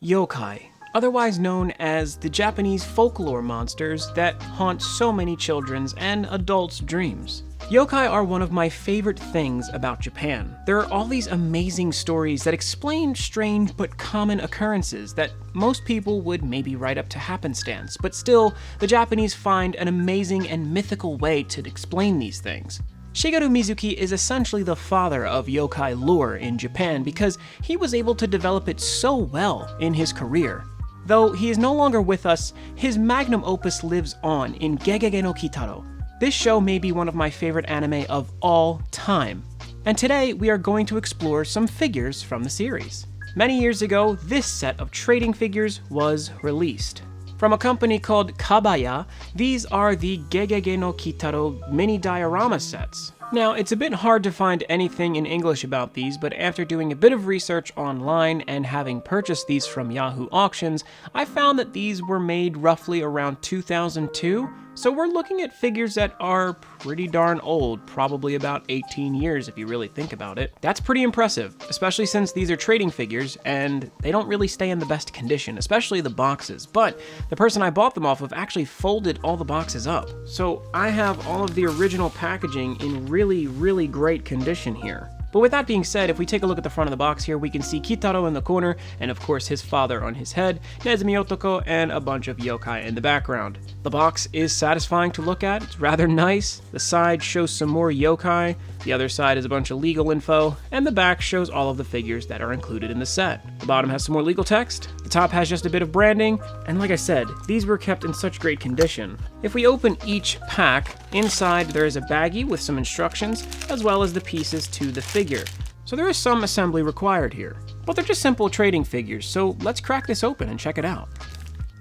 Yokai, otherwise known as the Japanese folklore monsters that haunt so many children's and adults' dreams. Yokai are one of my favorite things about Japan. There are all these amazing stories that explain strange but common occurrences that most people would maybe write up to happenstance, but still, the Japanese find an amazing and mythical way to explain these things. Shigeru Mizuki is essentially the father of yokai lore in Japan because he was able to develop it so well in his career. Though he is no longer with us, his magnum opus lives on in GeGeGe no Kitaro. This show may be one of my favorite anime of all time. And today we are going to explore some figures from the series. Many years ago, this set of trading figures was released. From a company called Kabaya, these are the GeGeGe no Kitaro mini diorama sets. Now, it's a bit hard to find anything in English about these, but after doing a bit of research online and having purchased these from Yahoo Auctions, I found that these were made roughly around 2002, so we're looking at figures that are pretty darn old, probably about 18 years if you really think about it. That's pretty impressive, especially since these are trading figures and they don't really stay in the best condition, especially the boxes, but the person I bought them off of actually folded all the boxes up. So I have all of the original packaging in really great condition here. But with that being said, if we take a look at the front of the box here, we can see Kitaro in the corner, and of course his father on his head, Nezumi Otoko, and a bunch of yokai in the background. The box is satisfying to look at, it's rather nice. The side shows some more yokai, the other side is a bunch of legal info, and the back shows all of the figures that are included in the set. The bottom has some more legal text, the top has just a bit of branding, and like I said, these were kept in such great condition. If we open each pack, inside there is a baggie with some instructions, as well as the pieces to the figure. So there is some assembly required here, but they're just simple trading figures, so let's crack this open and check it out.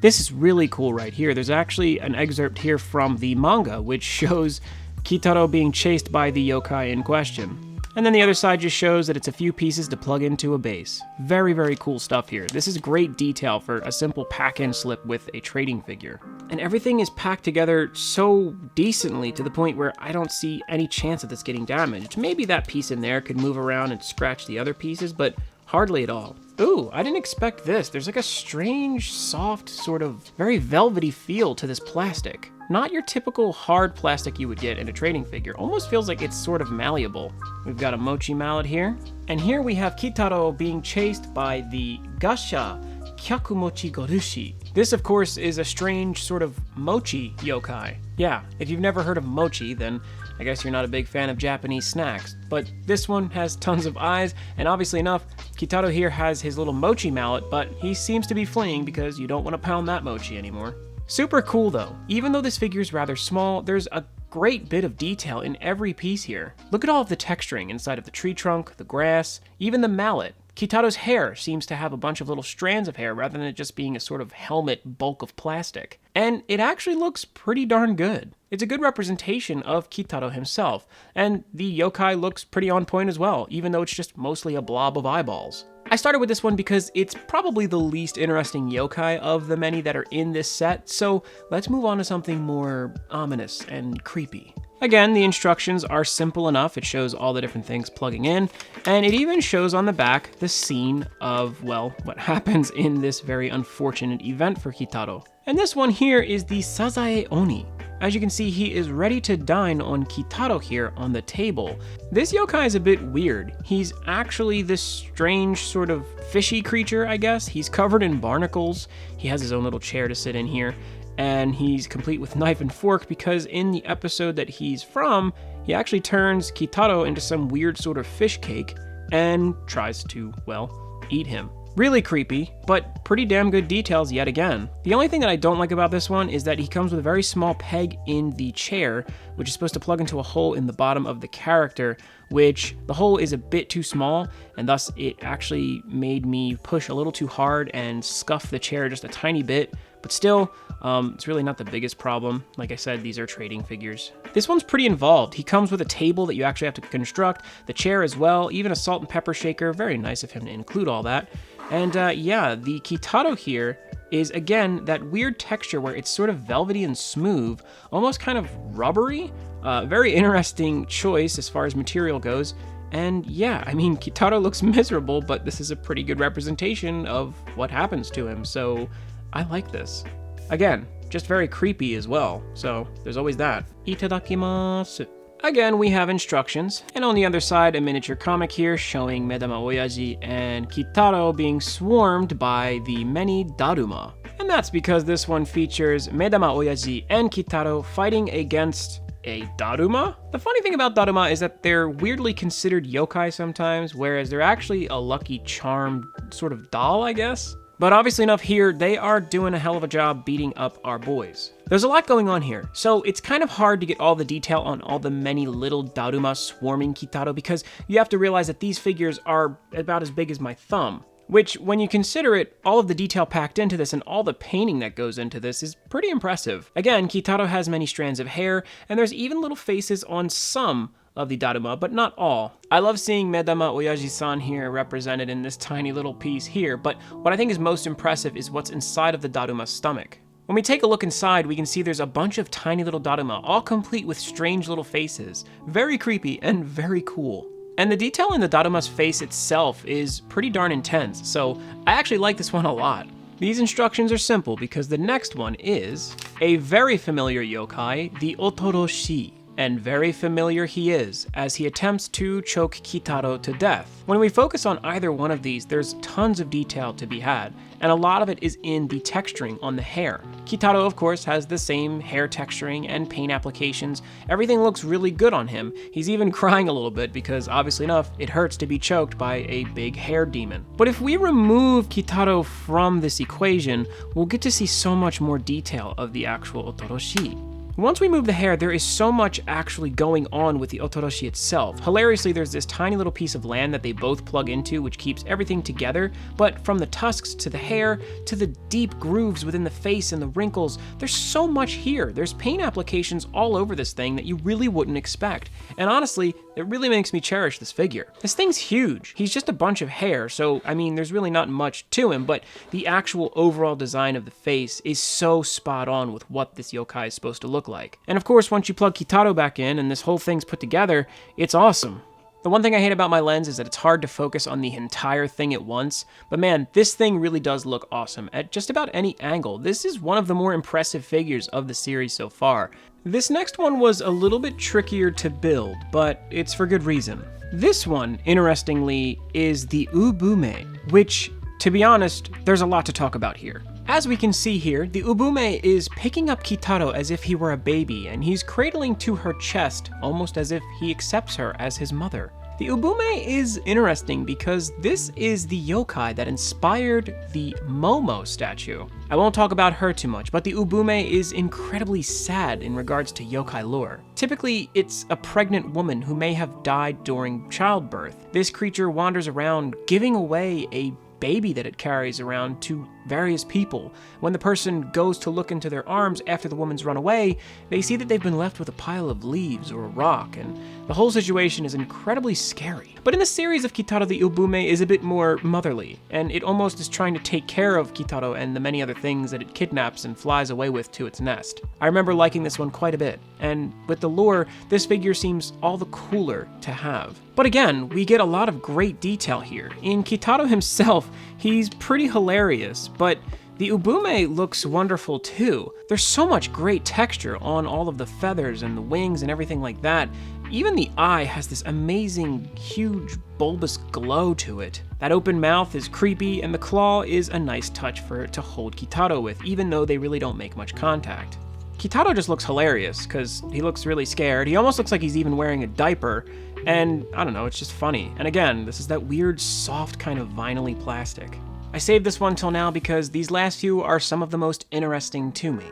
This is really cool right here. There's actually an excerpt here from the manga, which shows Kitaro being chased by the yokai in question. And then the other side just shows that it's a few pieces to plug into a base. Very cool stuff here. This is great detail for a simple pack-in slip with a trading figure. And everything is packed together so decently to the point where I don't see any chance of this getting damaged. Maybe that piece in there could move around and scratch the other pieces, but hardly at all. Ooh, I didn't expect this. There's like a strange, soft, sort of very velvety feel to this plastic. Not your typical hard plastic you would get in a trading figure. Almost feels like it's sort of malleable. We've got a mochi mallet here. And here we have Kitaro being chased by the Gashadokuro dushi. This, of course, is a strange sort of mochi yokai. Yeah, if you've never heard of mochi, then I guess you're not a big fan of Japanese snacks. But this one has tons of eyes, and obviously enough, Kitaro here has his little mochi mallet, but he seems to be fleeing because you don't want to pound that mochi anymore. Super cool though. Even though this figure is rather small, there's a great bit of detail in every piece here. Look at all of the texturing inside of the tree trunk, the grass, even the mallet. Kitaro's hair seems to have a bunch of little strands of hair rather than it just being a sort of helmet bulk of plastic. And it actually looks pretty darn good. It's a good representation of Kitaro himself, and the yokai looks pretty on point as well, even though it's just mostly a blob of eyeballs. I started with this one because it's probably the least interesting yokai of the many that are in this set, so let's move on to something more ominous and creepy. Again, the instructions are simple enough. It shows all the different things plugging in, and it even shows on the back the scene of, well, what happens in this very unfortunate event for Kitaro. And this one here is the Sazae Oni. As you can see, he is ready to dine on Kitaro here on the table. This yokai is a bit weird. He's actually this strange sort of fishy creature, I guess. He's covered in barnacles. He has his own little chair to sit in here. And he's complete with knife and fork because in the episode that he's from, he actually turns Kitaro into some weird sort of fish cake and tries to, well, eat him. Really creepy, but pretty damn good details yet again. The only thing that I don't like about this one is that he comes with a very small peg in the chair, which is supposed to plug into a hole in the bottom of the character, which the hole is a bit too small, and thus it actually made me push a little too hard and scuff the chair just a tiny bit, but still, it's really not the biggest problem. Like I said, these are trading figures. This one's pretty involved. He comes with a table that you actually have to construct, the chair as well, even a salt and pepper shaker. Very nice of him to include all that. And yeah, the Kitaro here is, again, that weird texture where it's sort of velvety and smooth, almost kind of rubbery. Very interesting choice as far as material goes. And yeah, I mean, Kitaro looks miserable, but this is a pretty good representation of what happens to him, so I like this. Again, just very creepy as well, so there's always that. Itadakimasu. Again, we have instructions, and on the other side, a miniature comic here showing Medama Oyaji and Kitaro being swarmed by the many Daruma. And that's because this one features Medama Oyaji and Kitaro fighting against a Daruma? The funny thing about Daruma is that they're weirdly considered yokai sometimes, whereas they're actually a lucky charm sort of doll, I guess? But obviously enough here, they are doing a hell of a job beating up our boys. There's a lot going on here, so it's kind of hard to get all the detail on all the many little Daruma swarming Kitaro because you have to realize that these figures are about as big as my thumb. Which, when you consider it, all of the detail packed into this and all the painting that goes into this is pretty impressive. Again, Kitaro has many strands of hair, and there's even little faces on some of the Daruma, but not all. I love seeing Medama Oyaji-san here represented in this tiny little piece here, but what I think is most impressive is what's inside of the Daruma's stomach. When we take a look inside, we can see there's a bunch of tiny little Daruma, all complete with strange little faces. Very creepy and very cool. And the detail in the Daruma's face itself is pretty darn intense, so I actually like this one a lot. These instructions are simple because the next one is a very familiar yokai, the Otoshi. And very familiar he is, as he attempts to choke Kitaro to death. When we focus on either one of these, there's tons of detail to be had, and a lot of it is in the texturing on the hair. Kitaro, of course, has the same hair texturing and paint applications. Everything looks really good on him. He's even crying a little bit because, obviously enough, it hurts to be choked by a big hair demon. But if we remove Kitaro from this equation, we'll get to see so much more detail of the actual Otoroshi. Once we move the hair, there is so much actually going on with the Otoroshi itself. Hilariously, there's this tiny little piece of land that they both plug into, which keeps everything together, but from the tusks to the hair, to the deep grooves within the face and the wrinkles, there's so much here. There's paint applications all over this thing that you really wouldn't expect. And honestly, it really makes me cherish this figure. This thing's huge. He's just a bunch of hair, so I mean, there's really not much to him, but the actual overall design of the face is so spot on with what this yokai is supposed to look like. And of course, once you plug Kitaro back in and this whole thing's put together, it's awesome. The one thing I hate about my lens is that it's hard to focus on the entire thing at once, but man, this thing really does look awesome at just about any angle. This is one of the more impressive figures of the series so far. This next one was a little bit trickier to build, but it's for good reason. This one, interestingly, is the Ubumane, which, to be honest, there's a lot to talk about here. As we can see here, the Ubumane is picking up Kitaro as if he were a baby, and he's cradling to her chest, almost as if he accepts her as his mother. The Ubumane is interesting because this is the yokai that inspired the Momo statue. I won't talk about her too much, but the Ubumane is incredibly sad in regards to yokai lore. Typically, it's a pregnant woman who may have died during childbirth. This creature wanders around giving away a baby that it carries around to various people. When the person goes to look into their arms after the woman's run away, they see that they've been left with a pile of leaves or a rock, and the whole situation is incredibly scary. But in the series of Kitaro, the Ubumane is a bit more motherly, and it almost is trying to take care of Kitaro and the many other things that it kidnaps and flies away with to its nest. I remember liking this one quite a bit, and with the lore, this figure seems all the cooler to have. But again, we get a lot of great detail here. In Kitaro himself, he's pretty hilarious, but the Ubumane looks wonderful too. There's so much great texture on all of the feathers and the wings and everything like that. Even the eye has this amazing, huge, bulbous glow to it. That open mouth is creepy, and the claw is a nice touch for it to hold Kitaro with, even though they really don't make much contact. Kitaro just looks hilarious, because he looks really scared. He almost looks like he's even wearing a diaper, and I don't know, it's just funny. And again, this is that weird, soft kind of vinyl-y plastic. I saved this one till now because these last few are some of the most interesting to me.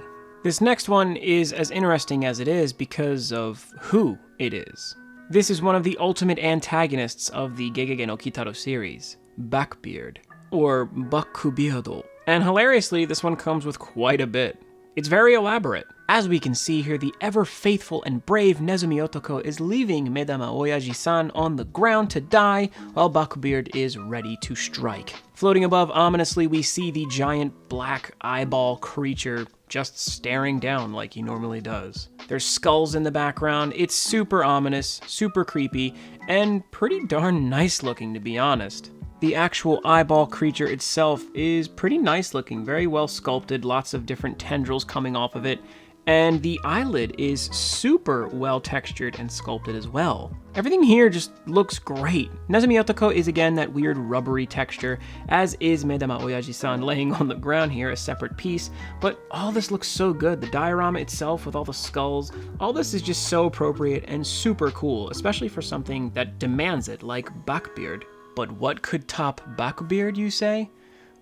This next one is as interesting as it is because of who it is. This is one of the ultimate antagonists of the GeGeGe no Kitaro series, Backbeard, or Backbeard. And hilariously, this one comes with quite a bit. It's very elaborate. As we can see here, the ever-faithful and brave Nezumi Otoko is leaving Medama Oyaji-san on the ground to die, while Backbeard is ready to strike. Floating above ominously, we see the giant black eyeball creature just staring down like he normally does. There's skulls in the background, it's super ominous, super creepy, and pretty darn nice looking, to be honest. The actual eyeball creature itself is pretty nice looking, very well sculpted, lots of different tendrils coming off of it, and the eyelid is super well textured and sculpted as well. Everything here just looks great. Nezumi Otoko is again that weird rubbery texture, as is Medama Oyaji-san laying on the ground here, a separate piece, but all this looks so good. The diorama itself with all the skulls, all this is just so appropriate and super cool, especially for something that demands it, like Backbeard. But what could top Backbeard, you say?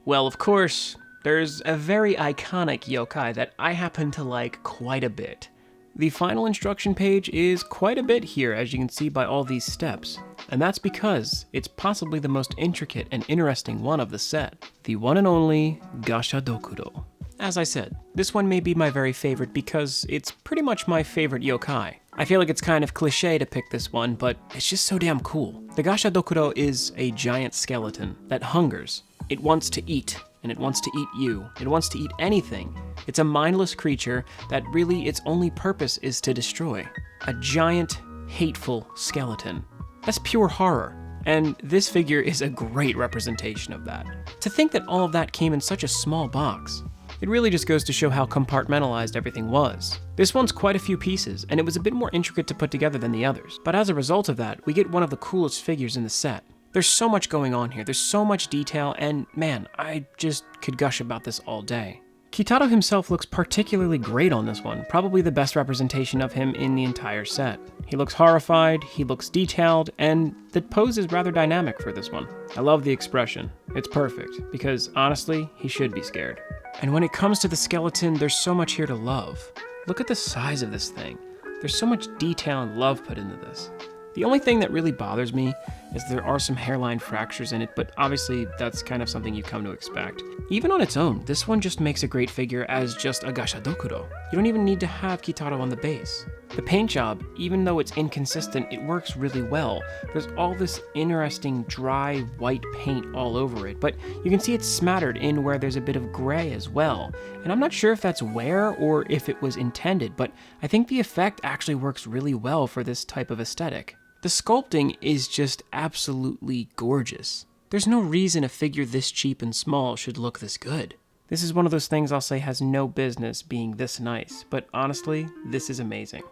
Well, of course, there's a very iconic yokai that I happen to like quite a bit. The final instruction page is quite a bit here, as you can see by all these steps, and that's because it's possibly the most intricate and interesting one of the set, the one and only Gashadokuro. As I said, this one may be my very favorite because it's pretty much my favorite yokai. I feel like it's kind of cliche to pick this one, but it's just so damn cool. The Gashadokuro is a giant skeleton that hungers. It wants to eat, and it wants to eat you. It wants to eat anything. It's a mindless creature that really its only purpose is to destroy. A giant, hateful skeleton. That's pure horror. And this figure is a great representation of that. To think that all of that came in such a small box, it really just goes to show how compartmentalized everything was. This one's quite a few pieces, and it was a bit more intricate to put together than the others. But as a result of that, we get one of the coolest figures in the set. There's so much going on here, there's so much detail, and man, I just could gush about this all day. Kitaro himself looks particularly great on this one, probably the best representation of him in the entire set. He looks horrified, he looks detailed, and the pose is rather dynamic for this one. I love the expression. It's perfect, because honestly, he should be scared. And when it comes to the skeleton, there's so much here to love. Look at the size of this thing. There's so much detail and love put into this. The only thing that really bothers me is there are some hairline fractures in it, but obviously that's kind of something you come to expect. Even on its own, this one just makes a great figure as just a Gashadokuro. You don't even need to have Kitaro on the base. The paint job, even though it's inconsistent, it works really well. There's all this interesting dry white paint all over it, but you can see it's smattered in where there's a bit of gray as well. And I'm not sure if that's wear or if it was intended, but I think the effect actually works really well for this type of aesthetic. The sculpting is just absolutely gorgeous. There's no reason a figure this cheap and small should look this good. This is one of those things I'll say has no business being this nice, but honestly, this is amazing.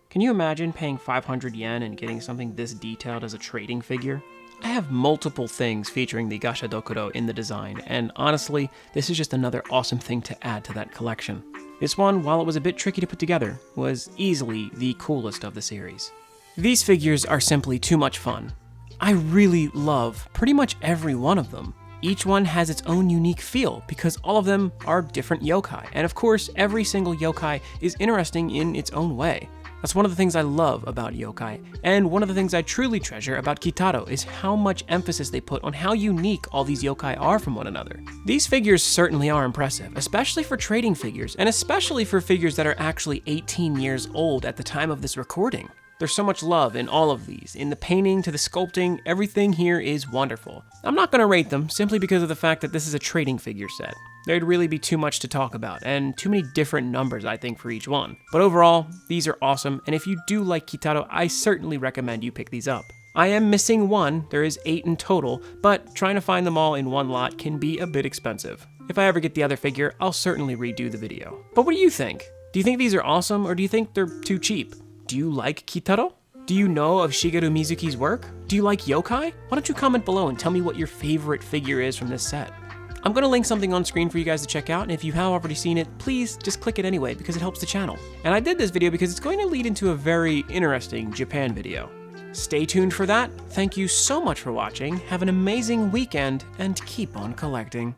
Can you imagine paying 500 yen and getting something this detailed as a trading figure? I have multiple things featuring the Gashadokuro in the design, and honestly, this is just another awesome thing to add to that collection. This one, while it was a bit tricky to put together, was easily the coolest of the series. These figures are simply too much fun. I really love pretty much every one of them. Each one has its own unique feel because all of them are different yokai, and of course every single yokai is interesting in its own way. That's one of the things I love about yokai, and one of the things I truly treasure about Kitaro is how much emphasis they put on how unique all these yokai are from one another. These figures certainly are impressive, especially for trading figures, and especially for figures that are actually 18 years old at the time of this recording. There's so much love in all of these. In the painting to the sculpting, everything here is wonderful. I'm not going to rate them simply because of the fact that this is a trading figure set. There'd really be too much to talk about, and too many different numbers, I think, for each one. But overall, these are awesome, and if you do like Kitaro, I certainly recommend you pick these up. I am missing one, there is 8 in total, but trying to find them all in one lot can be a bit expensive. If I ever get the other figure, I'll certainly redo the video. But what do you think? Do you think these are awesome, or do you think they're too cheap? Do you like Kitaro? Do you know of Shigeru Mizuki's work? Do you like yokai? Why don't you comment below and tell me what your favorite figure is from this set? I'm going to link something on screen for you guys to check out, and if you have already seen it, please just click it anyway because it helps the channel. And I did this video because it's going to lead into a very interesting Japan video. Stay tuned for that. Thank you so much for watching, have an amazing weekend, and keep on collecting.